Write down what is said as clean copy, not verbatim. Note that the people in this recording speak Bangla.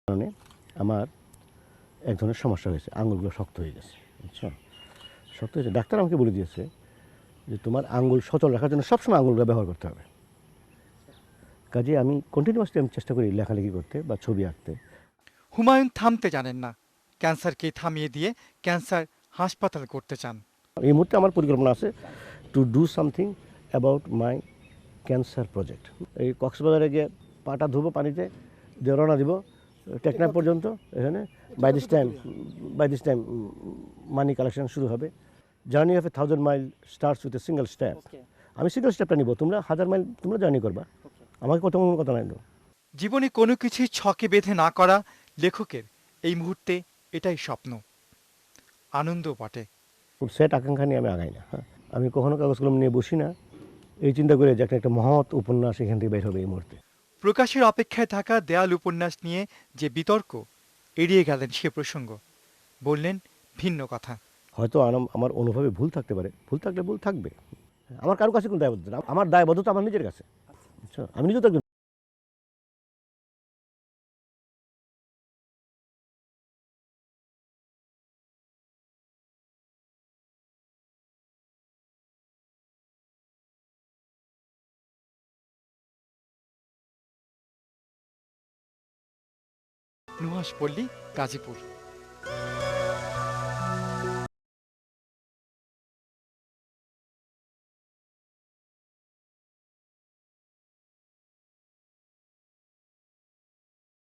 কারণে আমার এক ধরনের সমস্যা হয়েছে, আঙুলগুলো শক্ত হয়ে গেছে, বুঝছো? শক্ত হয়েছে, ডাক্তার আমাকে বলে দিয়েছে যে তোমার আঙুল সচল রাখার জন্য সবসময় আঙুলগুলো ব্যবহার করতে হবে। কাজে আমি কন্টিনিউয়াসলি চেষ্টা করি লেখালেখি করতে বা ছবি আঁকতে। হুমায়ুন থামতে জানেন না, ক্যান্সারকে থামিয়ে দিয়ে ক্যান্সার হাসপাতাল করতে চান। এই মুহূর্তে আমার পরিকল্পনা আছে to do something about my cancer project. এই কক্সবাজারে গিয়ে পাটা ধুবো পানিতে, দিয়ে রওনা দিব টেকনাফ পর্যন্ত। এখানে by this time money collection শুরু হবে। Journey of 1000 mile starts with a single step. আমি সিঙ্গেল স্টেপটা নিব, তোমরা 1000 মাইল তোমরা জার্নি করবা, আমাকে কত কথা নাই। জীবনে কোনো কিছুই ছকে বেঁধে না করা লেখকের এই মুহূর্তে এটাই স্বপ্ন, আনন্দ বটে। খুব সেট আকাঙ্ক্ষা নিয়ে আমি আগাই না। হ্যাঁ, আমি কখনো কাগজ কলম নিয়ে বসি না এই চিন্তা করে যে একটা মহৎ উপন্যাস এখান থেকে বের হবে এই মুহূর্তে। প্রকাশের অপেক্ষায় থাকা দেয়াল উপন্যাস নিয়ে যে বিতর্ক, এড়িয়ে গেলেন সে প্রসঙ্গ, বললেন ভিন্ন কথা। হয়তো আমার অনুভবে ভুল থাকতে পারে, ভুল থাকলে ভুল থাকবে। আমার কারো কাছে কোনো দায়বদ্ধতা না, আমার দায়বদ্ধতা আমার নিজের কাছে, বুঝছো? আমি নিজেও তো একজন। নুহাশ পল্লী, গাজীপুর।